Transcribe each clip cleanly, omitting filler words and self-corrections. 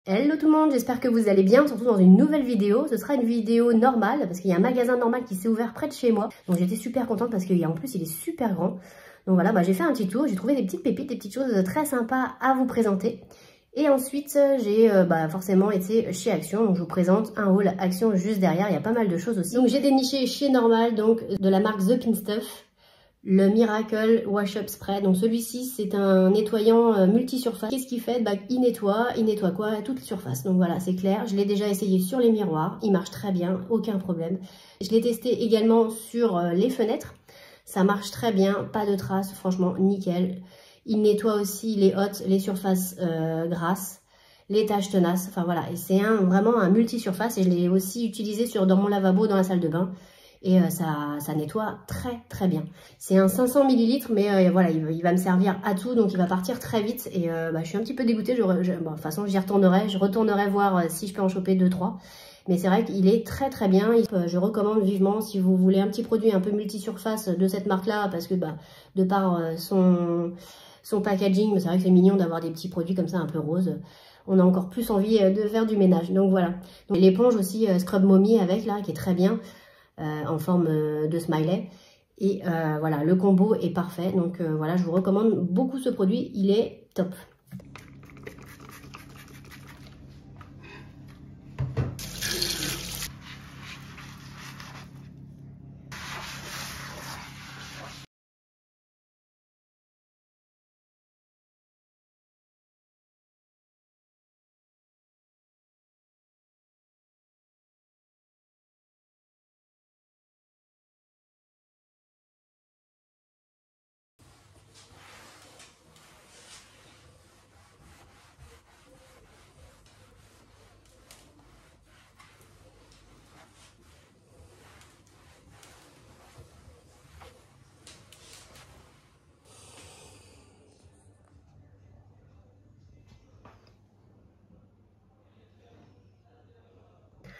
Hello tout le monde, j'espère que vous allez bien, surtout dans une nouvelle vidéo. Ce sera une vidéo normale parce qu'il y a un magasin normal qui s'est ouvert près de chez moi. Donc j'étais super contente parce qu'en plus il est super grand. Donc voilà, j'ai fait un petit tour, j'ai trouvé des petites pépites, des petites choses très sympas à vous présenter. Et ensuite j'ai forcément été chez Action, donc je vous présente un haul Action juste derrière, il y a pas mal de choses aussi. Donc j'ai déniché chez Normal, donc de la marque The Pink Stuff, le Miracle Wash Up Spray. Donc celui-ci c'est un nettoyant multi-surface. Qu'est-ce qu'il fait? Il nettoie quoi? Toute surface. Donc voilà, c'est clair. Je l'ai déjà essayé sur les miroirs, il marche très bien, aucun problème. Je l'ai testé également sur les fenêtres, ça marche très bien, pas de traces, franchement nickel. Il nettoie aussi les hottes, les surfaces grasses, les taches tenaces, enfin voilà. Et c'est vraiment un multi-surface et je l'ai aussi utilisé dans mon lavabo dans la salle de bain. Et ça nettoie très bien. C'est un 500 ml, mais voilà, il va me servir à tout, donc il va partir très vite. Et je suis un petit peu dégoûtée. De toute façon, j'y retournerai. Je retournerai voir si je peux en choper 2-3. Mais c'est vrai qu'il est très bien. Je recommande vivement si vous voulez un petit produit un peu multi-surface de cette marque-là, parce que de par son packaging, c'est vrai que c'est mignon d'avoir des petits produits comme ça un peu roses. On a encore plus envie de faire du ménage. Donc voilà. L'éponge aussi Scrub Mommy avec là, qui est très bien. En forme de smiley. Et voilà, le combo est parfait. Donc voilà, je vous recommande beaucoup ce produit. Il est top.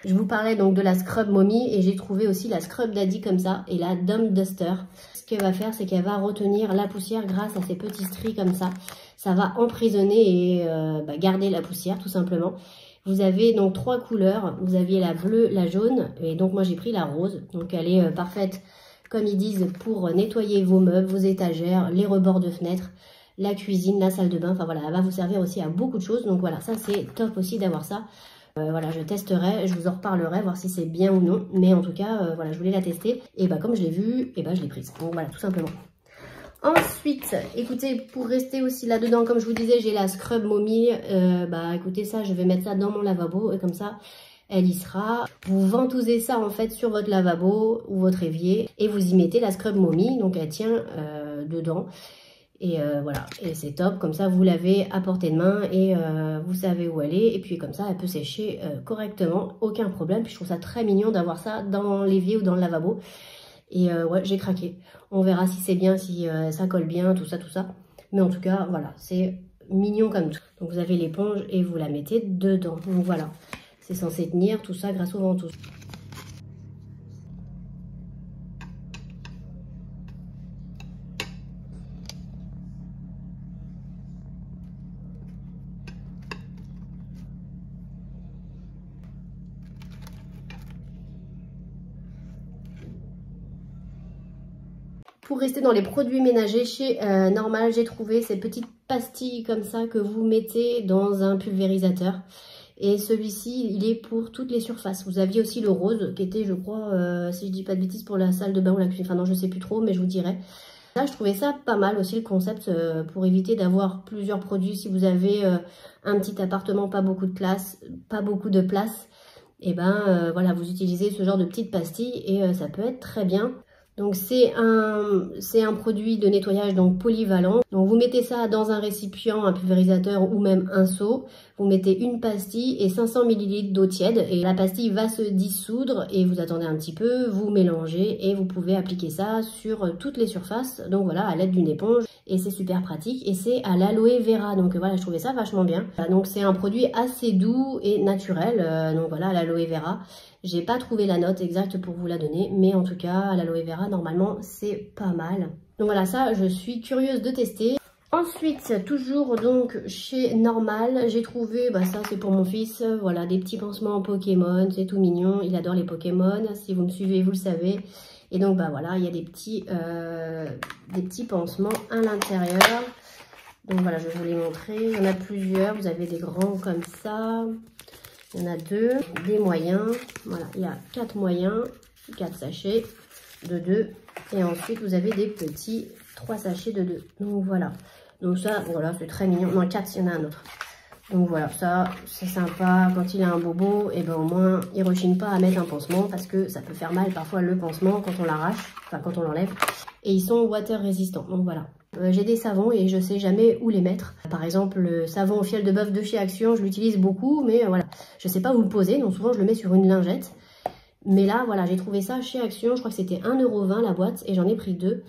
Je vous parlais donc de la Scrub Mommy et j'ai trouvé aussi la Scrub Daddy comme ça et la Dump Duster. Ce qu'elle va faire, c'est qu'elle va retenir la poussière grâce à ces petits stries comme ça. Ça va emprisonner et garder la poussière tout simplement. Vous avez donc 3 couleurs. Vous aviez la bleue, la jaune et donc moi j'ai pris la rose. Donc elle est parfaite comme ils disent pour nettoyer vos meubles, vos étagères, les rebords de fenêtres, la cuisine, la salle de bain. Enfin voilà, elle va vous servir aussi à beaucoup de choses. Donc voilà, ça c'est top aussi d'avoir ça. Voilà, je testerai, je vous en reparlerai, voir si c'est bien ou non. Mais en tout cas, voilà, je voulais la tester. Et comme je l'ai vue, et je l'ai prise. Donc voilà, tout simplement. Ensuite, écoutez, pour rester aussi là-dedans, comme je vous disais, j'ai la Scrub Mommy. Écoutez, ça, je vais mettre ça dans mon lavabo. Et comme ça, elle y sera. Vous ventousez ça, en fait, sur votre lavabo ou votre évier. Et vous y mettez la Scrub Mommy. Donc, elle tient dedans. Et voilà, et c'est top, comme ça vous l'avez à portée de main et vous savez où elle est. Et puis comme ça, elle peut sécher correctement, aucun problème. Puis je trouve ça très mignon d'avoir ça dans l'évier ou dans le lavabo. Et ouais, j'ai craqué. On verra si c'est bien, si ça colle bien, tout ça. Mais en tout cas, voilà, c'est mignon comme tout. Donc vous avez l'éponge et vous la mettez dedans. Donc voilà, c'est censé tenir tout ça grâce aux ventouses. Pour rester dans les produits ménagers, chez Normal, j'ai trouvé ces petites pastilles comme ça que vous mettez dans un pulvérisateur. Et celui-ci, il est pour toutes les surfaces. Vous aviez aussi le rose qui était, je crois, si je dis pas de bêtises, pour la salle de bain ou la cuisine. Enfin non, je sais plus trop, mais je vous dirai. Là, je trouvais ça pas mal aussi, le concept, pour éviter d'avoir plusieurs produits. Si vous avez un petit appartement, pas beaucoup de place, et voilà, vous utilisez ce genre de petites pastilles et ça peut être très bien. Donc c'est un produit de nettoyage donc polyvalent. Donc vous mettez ça dans un récipient, un pulvérisateur ou même un seau. Vous mettez une pastille et 500 ml d'eau tiède et la pastille va se dissoudre et vous attendez un petit peu, vous mélangez et vous pouvez appliquer ça sur toutes les surfaces. Donc voilà, à l'aide d'une éponge et c'est super pratique et c'est à l'aloe vera. Donc voilà, je trouvais ça vachement bien. Donc c'est un produit assez doux et naturel. Donc voilà, l'aloe vera. J'ai pas trouvé la note exacte pour vous la donner, mais en tout cas, l'aloe vera, normalement, c'est pas mal. Donc voilà, ça, je suis curieuse de tester. Ensuite, toujours donc chez Normal, j'ai trouvé, bah ça c'est pour mon fils, voilà, des petits pansements en Pokémon, c'est tout mignon, il adore les Pokémon, si vous me suivez vous le savez. Et donc bah voilà, il y a des petits pansements à l'intérieur. Donc voilà, je vais vous les montrer, il y en a plusieurs, vous avez des grands comme ça, il y en a 2, des moyens, voilà, il y a 4 moyens, 4 sachets de 2, et ensuite vous avez des petits 3 sachets de 2, donc voilà. Donc ça, voilà, c'est très mignon. Non, 4, il y en a un autre. Donc voilà, ça, c'est sympa. Quand il a un bobo, et ben au moins, il rechigne pas à mettre un pansement parce que ça peut faire mal parfois le pansement quand on l'arrache, enfin quand on l'enlève. Et ils sont water résistants, donc voilà. J'ai des savons et je sais jamais où les mettre. Par exemple, le savon au fiel de bœuf de chez Action, je l'utilise beaucoup, mais voilà, je sais pas où le poser, donc souvent je le mets sur une lingette. Mais là, voilà, j'ai trouvé ça chez Action, je crois que c'était 1,20 € la boîte et j'en ai pris 2.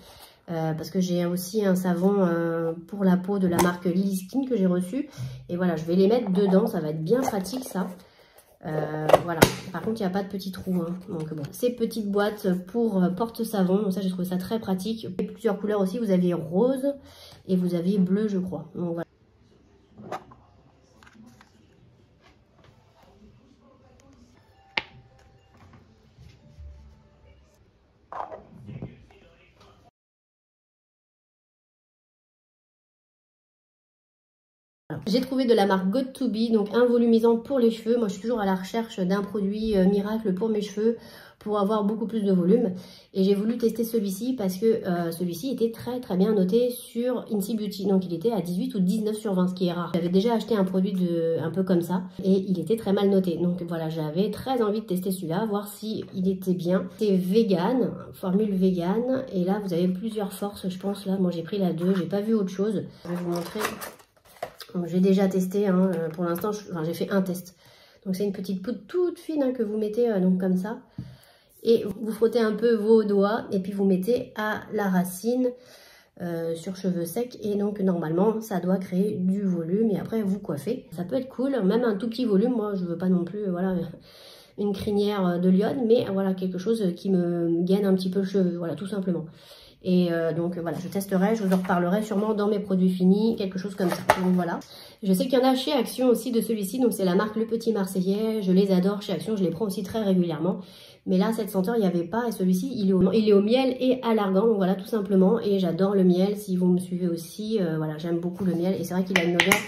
Parce que j'ai aussi un savon pour la peau de la marque Lily Skin que j'ai reçu. Et voilà, je vais les mettre dedans, ça va être bien pratique ça. Voilà, par contre il n'y a pas de petits trous. Hein. Donc bon, ces petites boîtes pour porte-savon, ça j'ai trouvé ça très pratique. Et plusieurs couleurs aussi, vous aviez rose et vous aviez bleu je crois. Donc voilà. J'ai trouvé de la marque Got2b, donc un volumisant pour les cheveux. Moi, je suis toujours à la recherche d'un produit miracle pour mes cheveux, pour avoir beaucoup plus de volume. Et j'ai voulu tester celui-ci parce que celui-ci était très très bien noté sur Incy Beauty. Donc il était à 18 ou 19 sur 20, ce qui est rare. J'avais déjà acheté un produit un peu comme ça et il était très mal noté. Donc voilà, j'avais très envie de tester celui-là, voir si il était bien. C'est vegan, formule vegan. Et là, vous avez plusieurs forces, je pense. Là, moi j'ai pris la 2, j'ai pas vu autre chose. Je vais vous montrer. J'ai déjà testé, hein, pour l'instant, j'ai fait un test. Donc c'est une petite poudre toute fine hein, que vous mettez donc comme ça. Et vous frottez un peu vos doigts et puis vous mettez à la racine sur cheveux secs. Et donc normalement, ça doit créer du volume et après vous coiffez. Ça peut être cool, même un tout petit volume. Moi, je veux pas non plus, voilà, une crinière de lionne, mais voilà, quelque chose qui me gaine un petit peu le cheveu, voilà, tout simplement. Et donc voilà, je testerai, je vous en reparlerai sûrement dans mes produits finis, quelque chose comme ça. Donc voilà. Je sais qu'il y en a chez Action aussi de celui-ci, donc c'est la marque Le Petit Marseillais. Je les adore chez Action, je les prends aussi très régulièrement. Mais là, cette senteur, il n'y avait pas. Et celui-ci, il est au miel et à l'argan, donc voilà, tout simplement. Et j'adore le miel, si vous me suivez aussi. Voilà, j'aime beaucoup le miel. Et c'est vrai qu'il a une odeur...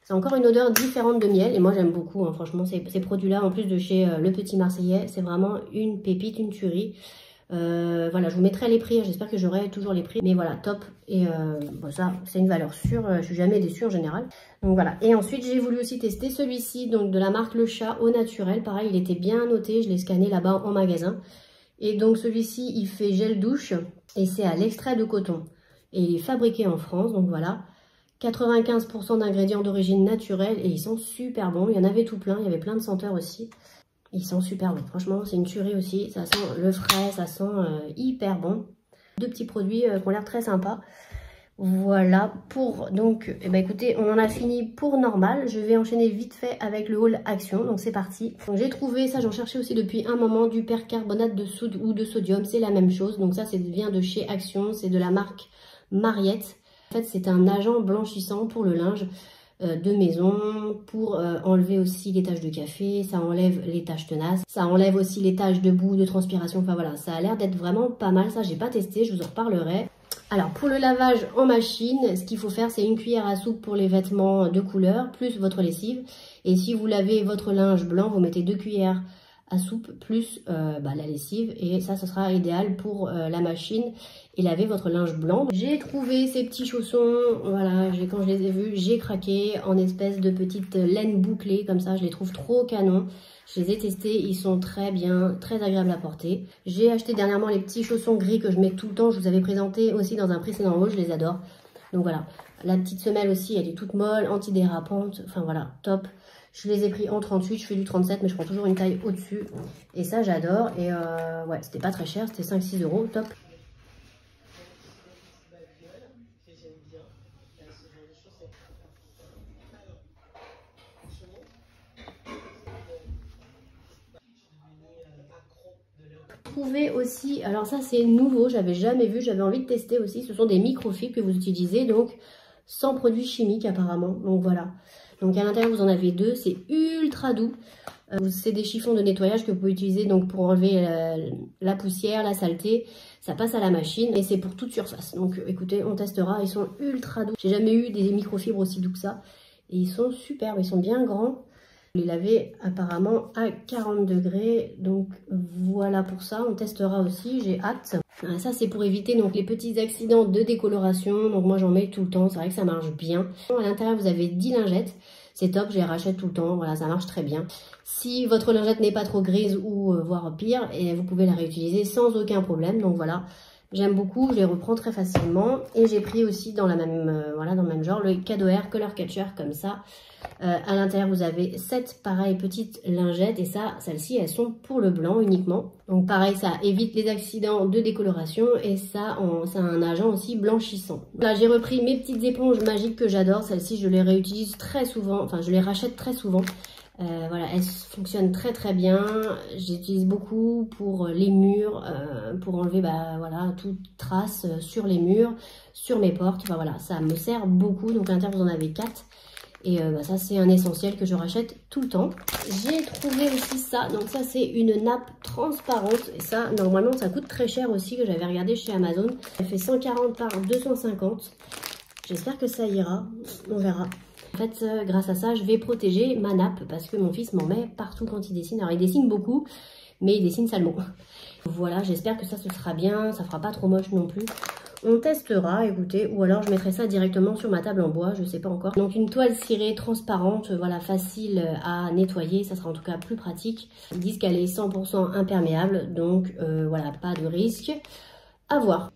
C'est encore une odeur différente de miel. Et moi, j'aime beaucoup, hein, franchement, ces produits-là, en plus de chez Le Petit Marseillais, c'est vraiment une pépite, une tuerie. Voilà, je vous mettrai les prix, j'espère que j'aurai toujours les prix, mais voilà, top. Et bon, ça c'est une valeur sûre, je suis jamais déçue en général. Donc voilà, et ensuite j'ai voulu aussi tester celui-ci, donc de la marque Le Chat au naturel. Pareil, il était bien noté, je l'ai scanné là-bas en magasin. Et donc celui-ci il fait gel douche et c'est à l'extrait de coton et il est fabriqué en France, donc voilà. 95% d'ingrédients d'origine naturelle et ils sont super bons. Il y en avait tout plein, il y avait plein de senteurs aussi. Ils sont super bons, franchement c'est une tuerie aussi, ça sent le frais, ça sent hyper bon. Deux petits produits qui ont l'air très sympas. Voilà pour donc, eh ben, écoutez, on en a fini pour Normal. Je vais enchaîner vite fait avec le haul Action, donc c'est parti. J'ai trouvé, ça j'en cherchais aussi depuis un moment, du percarbonate de soude ou de sodium, c'est la même chose. Donc ça vient de chez Action, c'est de la marque Mariette. En fait c'est un agent blanchissant pour le linge de maison, pour enlever aussi les taches de café, ça enlève les taches tenaces, ça enlève aussi les taches de boue, de transpiration, enfin voilà, ça a l'air d'être vraiment pas mal, ça j'ai pas testé, je vous en reparlerai. Alors pour le lavage en machine, ce qu'il faut faire c'est une cuillère à soupe pour les vêtements de couleur, plus votre lessive, et si vous lavez votre linge blanc, vous mettez 2 cuillères à soupe plus la lessive et ça ce sera idéal pour la machine et laver votre linge blanc. J'ai trouvé ces petits chaussons, voilà, quand je les ai vus j'ai craqué en espèce de petite laine bouclée comme ça, je les trouve trop canon. Je les ai testés, ils sont très bien, très agréables à porter. J'ai acheté dernièrement les petits chaussons gris que je mets tout le temps, je vous avais présenté aussi dans un précédent haul, je les adore. Donc voilà, la petite semelle aussi elle est toute molle, antidérapante, enfin voilà, top. Je les ai pris en 38, je fais du 37, mais je prends toujours une taille au-dessus. Et ça, j'adore. Et ouais, c'était pas très cher, c'était 5-6 €, top. trouvé aussi, alors ça c'est nouveau, j'avais jamais vu, j'avais envie de tester aussi. Ce sont des microfibres que vous utilisez, donc sans produits chimiques apparemment. Donc voilà. Donc à l'intérieur vous en avez 2, c'est ultra doux. C'est des chiffons de nettoyage que vous pouvez utiliser donc pour enlever la poussière, la saleté. Ça passe à la machine et c'est pour toute surface. Donc écoutez, on testera, ils sont ultra doux. J'ai jamais eu des microfibres aussi doux que ça. Et ils sont superbes, ils sont bien grands. Je les lavais apparemment à 40 degrés. Donc voilà pour ça, on testera aussi, j'ai hâte. Ça c'est pour éviter donc les petits accidents de décoloration. Donc moi j'en mets tout le temps, c'est vrai que ça marche bien. À l'intérieur vous avez 10 lingettes. C'est top, je les rachète tout le temps, voilà, ça marche très bien. Si votre lingette n'est pas trop grise ou voire pire, et vous pouvez la réutiliser sans aucun problème. Donc voilà, j'aime beaucoup, je les reprends très facilement. Et j'ai pris aussi dans la même, voilà, dans le même genre, le Cadeau Air Color Catcher comme ça. À l'intérieur, vous avez 7 pareilles petites lingettes et ça, celles-ci, elles sont pour le blanc uniquement. Donc pareil, ça évite les accidents de décoloration et ça a un agent aussi blanchissant. Là, j'ai repris mes petites éponges magiques que j'adore. Celles-ci, je les réutilise très souvent, enfin, je les rachète très souvent. Voilà, elles fonctionnent très très bien. J'utilise beaucoup pour les murs, pour enlever voilà, toute trace sur les murs, sur mes portes. Enfin, voilà, ça me sert beaucoup. Donc à l'intérieur, vous en avez 4. Et ça, c'est un essentiel que je rachète tout le temps. J'ai trouvé aussi ça. Donc ça, c'est une nappe transparente. Et ça, normalement, ça coûte très cher aussi, que j'avais regardé chez Amazon. Elle fait 140 par 250. J'espère que ça ira. On verra. En fait, grâce à ça, je vais protéger ma nappe parce que mon fils m'en met partout quand il dessine. Alors, il dessine beaucoup, mais il dessine salement. Voilà, j'espère que ça, ce sera bien. Ça fera pas trop moche non plus. On testera, écoutez, ou alors je mettrai ça directement sur ma table en bois, je sais pas encore. Donc une toile cirée transparente, voilà, facile à nettoyer, ça sera en tout cas plus pratique. Ils disent qu'elle est 100% imperméable, donc voilà, pas de risque. À voir.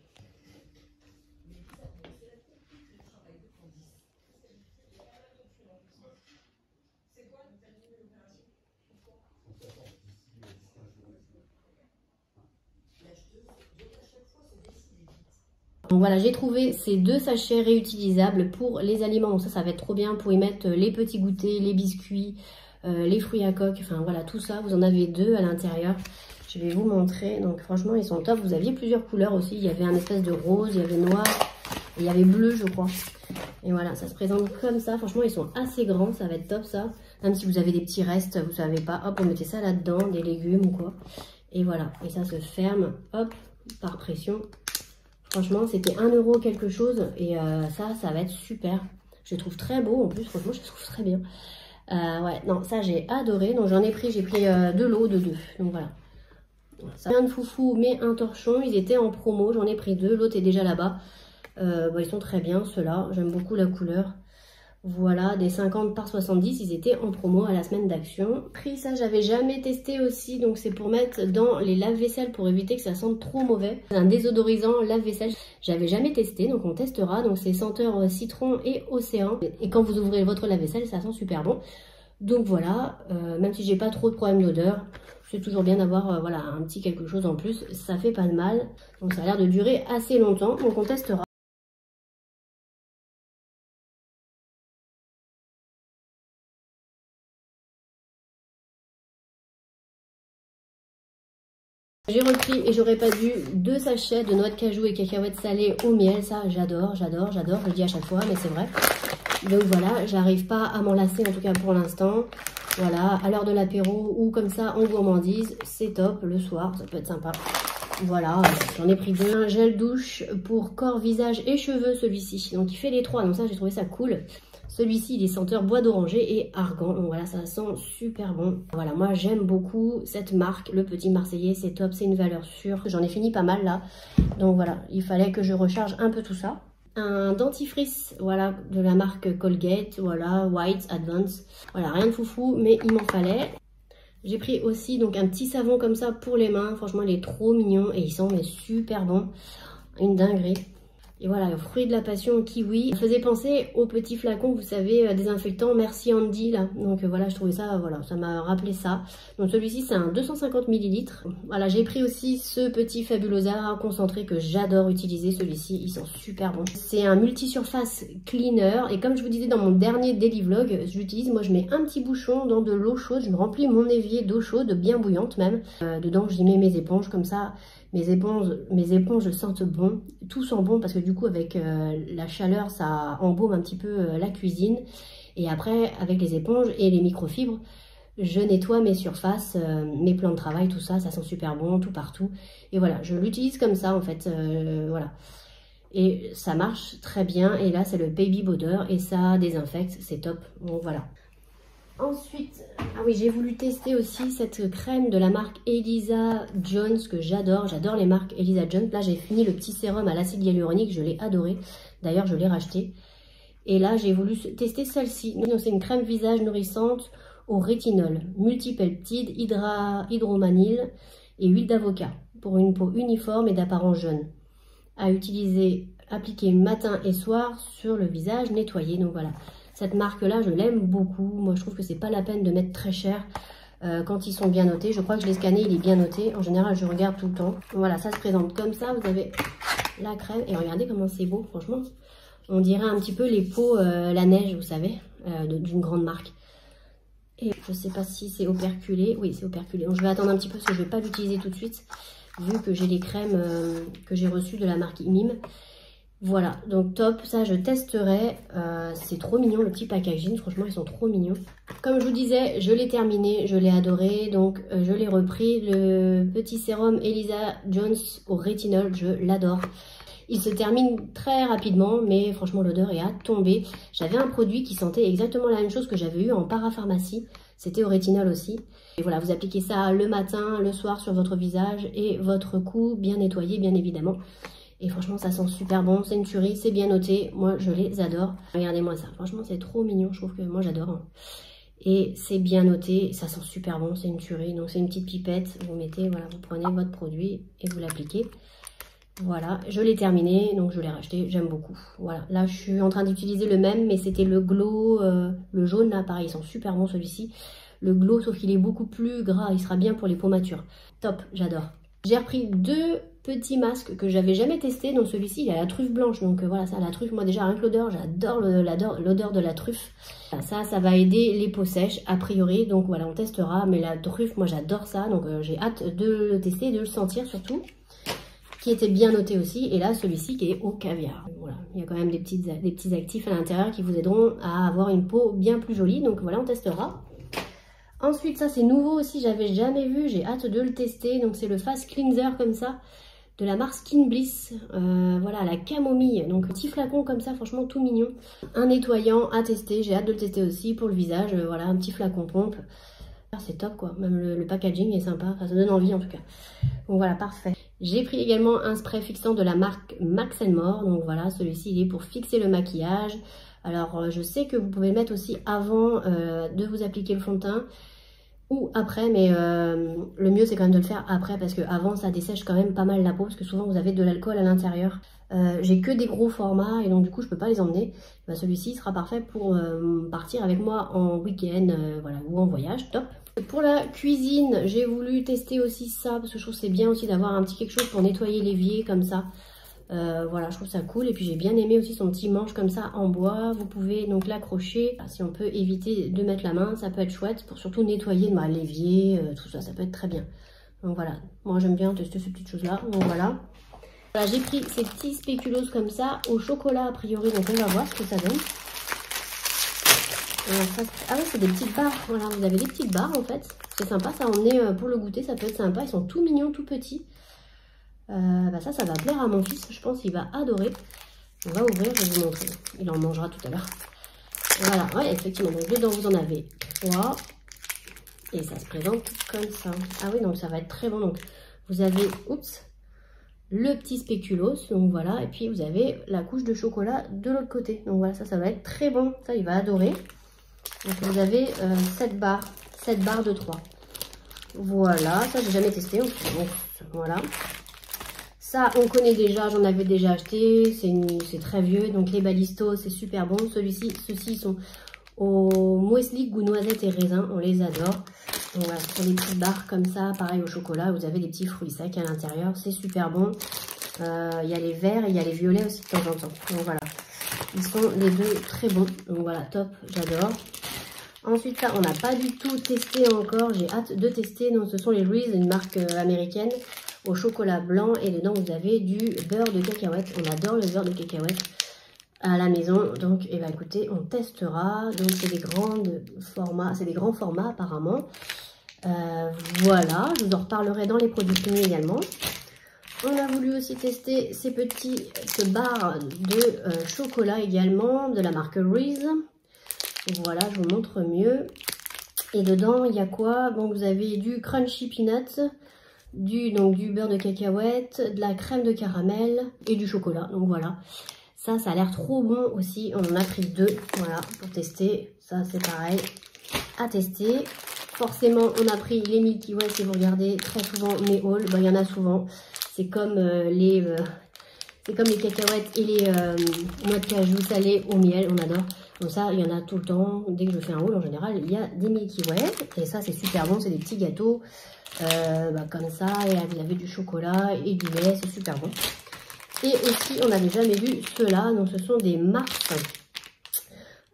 Donc voilà, j'ai trouvé ces 2 sachets réutilisables pour les aliments. Donc ça va être trop bien pour y mettre les petits goûters, les biscuits, les fruits à coque. Enfin voilà, tout ça, vous en avez 2 à l'intérieur. Je vais vous montrer. Donc franchement, ils sont top. Vous aviez plusieurs couleurs aussi. Il y avait un espèce de rose, il y avait noir, et il y avait bleu, je crois. Et voilà, ça se présente comme ça. Franchement, ils sont assez grands. Ça va être top, ça. Même si vous avez des petits restes, vous savez pas. Hop, vous mettez ça là-dedans, des légumes ou quoi. Et voilà. Et ça se ferme, hop, par pression. Franchement, c'était 1 € quelque chose et ça va être super. Je le trouve très beau en plus, franchement, je le trouve très bien. Ouais, non, ça j'ai adoré. Donc j'en ai pris, j'ai pris 2 lots de 2. Donc voilà. Ça rien de foufou, mais un torchon. Ils étaient en promo, j'en ai pris 2. L'autre est déjà là-bas. Ils sont très bien, ceux-là. J'aime beaucoup la couleur. Voilà, des 50 par 70, ils étaient en promo à la semaine d'action. Prix, ça j'avais jamais testé aussi, donc c'est pour mettre dans les lave-vaisselle pour éviter que ça sente trop mauvais. Un désodorisant lave-vaisselle, j'avais jamais testé, donc on testera. Donc c'est senteur citron et océan. Et quand vous ouvrez votre lave-vaisselle, ça sent super bon. Donc voilà, même si j'ai pas trop de problème d'odeur, c'est toujours bien d'avoir voilà, un petit quelque chose en plus. Ça fait pas de mal, donc ça a l'air de durer assez longtemps, donc on testera. J'ai repris, et j'aurais pas dû, 2 sachets de noix de cajou et cacahuètes salées au miel. Ça, j'adore, j'adore, j'adore. Je le dis à chaque fois, mais c'est vrai. Donc voilà, j'arrive pas à m'en lasser, en tout cas pour l'instant. Voilà, à l'heure de l'apéro ou comme ça en gourmandise, c'est top. Le soir, ça peut être sympa. Voilà, j'en ai pris 2. Un gel douche pour corps, visage et cheveux, celui-ci. Donc il fait les 3, donc ça, j'ai trouvé ça cool. Celui-ci, il est senteur bois d'oranger et argan. Donc voilà, ça sent super bon. Voilà, moi j'aime beaucoup cette marque, le Petit Marseillais, c'est top, c'est une valeur sûre. J'en ai fini pas mal là. Donc voilà, il fallait que je recharge un peu tout ça. Un dentifrice, voilà, de la marque Colgate, voilà, White Advance. Voilà, rien de foufou, mais il m'en fallait. J'ai pris aussi donc un petit savon comme ça pour les mains. Franchement, il est trop mignon et il sent mais super bon. Une dinguerie. Et voilà, fruit de la passion kiwi. Ça faisait penser au petit flacon, vous savez, désinfectant Merci Andy là. Donc voilà, je trouvais ça, voilà, ça m'a rappelé ça. Donc celui-ci c'est un 250 ml. Voilà, j'ai pris aussi ce petit Fabulosa concentré que j'adore utiliser. Celui-ci, il sent super bon. C'est un multi-surface cleaner. Et comme je vous disais dans mon dernier daily vlog, j'utilise, moi je mets un petit bouchon dans de l'eau chaude. Je me remplis mon évier d'eau chaude, bien bouillante même. Dedans, j'y mets mes éponges comme ça. Mes éponges sentent bon, tout sent bon parce que du coup avec la chaleur ça embaume un petit peu la cuisine. Et après avec les éponges et les microfibres, je nettoie mes surfaces, mes plans de travail, tout ça, ça sent super bon tout partout. Et voilà, je l'utilise comme ça en fait, voilà. Et ça marche très bien. Et là c'est le Baby Bodor et ça désinfecte, c'est top, donc voilà. Ensuite, ah oui, j'ai voulu tester aussi cette crème de la marque Elisa Jones que j'adore. J'adore les marques Elisa Jones. Là, j'ai fini le petit sérum à l'acide hyaluronique. Je l'ai adoré. D'ailleurs, je l'ai racheté. Et là, j'ai voulu tester celle-ci. C'est une crème visage nourrissante au rétinol, multipeptide, hydromanil et huile d'avocat pour une peau uniforme et d'apparence jeune. À utiliser, appliquer matin et soir sur le visage nettoyé. Donc voilà. Cette marque-là, je l'aime beaucoup. Moi, je trouve que c'est pas la peine de mettre très cher quand ils sont bien notés. Je crois que je l'ai scanné, il est bien noté. En général, je regarde tout le temps. Voilà, ça se présente comme ça. Vous avez la crème. Et regardez comment c'est beau, franchement. On dirait un petit peu les pots, la neige, vous savez, d'une grande marque. Et je sais pas si c'est operculé. Oui, c'est operculé. Donc, je vais attendre un petit peu parce que je vais pas l'utiliser tout de suite. Vu que j'ai les crèmes que j'ai reçues de la marque Imim. Voilà, donc top, ça je testerai, c'est trop mignon le petit packaging, franchement ils sont trop mignons. Comme je vous disais, je l'ai terminé, je l'ai adoré, donc je l'ai repris, le petit sérum Elisa Jones au rétinol, je l'adore. Il se termine très rapidement, mais franchement l'odeur est à tomber. J'avais un produit qui sentait exactement la même chose que j'avais eu en parapharmacie, c'était au rétinol aussi. Et voilà, vous appliquez ça le matin, le soir sur votre visage et votre cou bien nettoyé bien évidemment. Et franchement, ça sent super bon. C'est une tuerie, c'est bien noté. Moi, je les adore. Regardez-moi ça. Franchement, c'est trop mignon. Je trouve que moi, j'adore. Hein. Et c'est bien noté. Ça sent super bon. C'est une tuerie. Donc, c'est une petite pipette. Vous mettez, voilà, vous prenez votre produit et vous l'appliquez. Voilà, je l'ai terminé. Donc, je l'ai racheté. J'aime beaucoup. Voilà. Là, je suis en train d'utiliser le même, mais c'était le Glow, le jaune. Là, pareil, ils sont super bons, celui-ci. Le Glow, sauf qu'il est beaucoup plus gras. Il sera bien pour les peaux matures. Top, j'adore. J'ai repris deux petits masques que j'avais jamais testé. Donc celui-ci il a la truffe blanche, donc voilà, ça la truffe, moi déjà rien que l'odeur, j'adore l'odeur de la truffe. Ça va aider les peaux sèches a priori, donc voilà, on testera. Mais la truffe, moi j'adore ça, donc j'ai hâte de le tester et de le sentir surtout, qui était bien noté aussi. Et là celui-ci qui est au caviar, voilà, il y a quand même des petits actifs à l'intérieur qui vous aideront à avoir une peau bien plus jolie, donc voilà, on testera. Ensuite, ça c'est nouveau aussi, j'avais jamais vu, j'ai hâte de le tester. Donc c'est le Fast Cleanser comme ça, de la marque Skin Bliss, voilà, la camomille. Donc petit flacon comme ça, franchement tout mignon. Un nettoyant à tester, j'ai hâte de le tester aussi pour le visage, voilà, un petit flacon pompe. C'est top quoi, même le packaging est sympa, enfin, ça donne envie en tout cas. Donc voilà, parfait. J'ai pris également un spray fixant de la marque Max & More, donc voilà, celui-ci il est pour fixer le maquillage. Alors je sais que vous pouvez le mettre aussi avant de vous appliquer le fond de teint ou après, mais le mieux c'est quand même de le faire après parce que avant ça dessèche quand même pas mal la peau parce que souvent vous avez de l'alcool à l'intérieur. J'ai que des gros formats et donc du coup je peux pas les emmener. Bah, celui-ci sera parfait pour partir avec moi en week-end, voilà, ou en voyage, top. Pour la cuisine, j'ai voulu tester aussi ça parce que je trouve que c'est bien aussi d'avoir un petit quelque chose pour nettoyer l'évier comme ça. Voilà, je trouve ça cool. Et puis j'ai bien aimé aussi son petit manche comme ça en bois. Vous pouvez donc l'accrocher. Si on peut éviter de mettre la main, ça peut être chouette pour surtout nettoyer l'évier, tout ça, ça peut être très bien. Donc voilà, moi j'aime bien tester ces petites choses là. Donc voilà. Voilà, j'ai pris ces petits spéculoos comme ça au chocolat a priori, donc on va voir ce que ça donne. Ah ouais, c'est des petites barres. Voilà, vous avez des petites barres en fait. C'est sympa, ça à emmener pour le goûter, ça peut être sympa. Ils sont tout mignons, tout petits. Ça va plaire à mon fils, je pense qu'il va adorer. On va ouvrir, je vais vous montrer. Il en mangera tout à l'heure. Voilà, ouais, effectivement, donc dedans vous en avez 3. Et ça se présente comme ça. Ah oui, donc ça va être très bon. Donc vous avez, oups, le petit spéculoos, donc voilà. Et puis vous avez la couche de chocolat de l'autre côté. Donc voilà, ça va être très bon. Ça, il va adorer. Donc vous avez 7 barres de 3. Voilà, ça j'ai jamais testé. Donc, voilà. Ça, on connaît déjà, j'en avais déjà acheté, c'est très vieux. Donc les Balistos, c'est super bon. Ceux-ci sont au muesli, goût noisette et raisin, on les adore. Donc voilà, ce sont des petites barres comme ça, pareil au chocolat, vous avez des petits fruits secs à l'intérieur, c'est super bon. Il y a les verts et il y a les violets aussi de temps en temps. Donc voilà, ils sont les deux très bons. Donc voilà, top, j'adore. Ensuite, là, on n'a pas du tout testé encore, j'ai hâte de tester. Donc ce sont les Reese, une marque américaine, au chocolat blanc. Et dedans, vous avez du beurre de cacahuète. On adore le beurre de cacahuète à la maison. Donc, eh ben, écoutez, on testera. Donc, c'est des grands formats apparemment. Voilà, je vous en reparlerai dans les produits finis également. On a voulu aussi tester ces petites barres de chocolat également de la marque Reese. Voilà, je vous montre mieux. Et dedans, il y a quoi? Bon, vous avez du crunchy peanuts, du beurre de cacahuète, de la crème de caramel et du chocolat. Donc voilà, ça a l'air trop bon aussi. On en a pris 2, voilà, pour tester. Ça, c'est pareil, à tester. Forcément, on a pris les Milky Way. Si vous regardez très souvent mes hauls, il y en a souvent. C'est comme les cacahuètes et les noix de cajou salées au miel, on adore. Donc ça, il y en a tout le temps. Dès que je fais un haul, en général, il y a des Milky Way. Et ça, c'est super bon. C'est des petits gâteaux comme ça. Et là, vous avez du chocolat et du lait. C'est super bon. Et aussi, on n'avait jamais vu ceux-là. Donc, ce sont des Mars.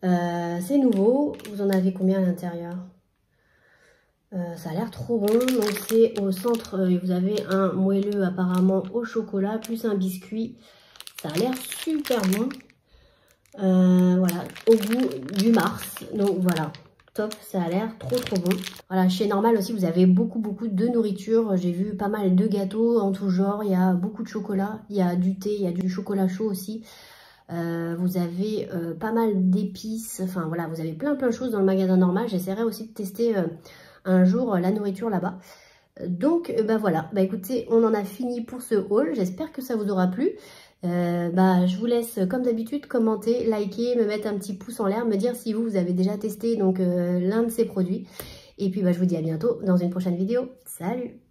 C'est nouveau. Vous en avez combien à l'intérieur? Ça a l'air trop bon. Donc, c'est au centre. Vous avez un moelleux apparemment au chocolat, plus un biscuit. Ça a l'air super bon. Voilà, au goût du Mars. Donc voilà, top, ça a l'air trop bon. Voilà, chez Normal aussi, vous avez beaucoup de nourriture. J'ai vu pas mal de gâteaux en tout genre. Il y a beaucoup de chocolat, il y a du thé, il y a du chocolat chaud aussi. Vous avez pas mal d'épices. Enfin voilà, vous avez plein de choses dans le magasin Normal. J'essaierai aussi de tester un jour la nourriture là-bas. Donc voilà, écoutez, on en a fini pour ce haul. J'espère que ça vous aura plu. Je vous laisse comme d'habitude commenter, liker, me mettre un petit pouce en l'air, me dire si vous avez déjà testé l'un de ces produits. Et puis je vous dis à bientôt dans une prochaine vidéo. Salut!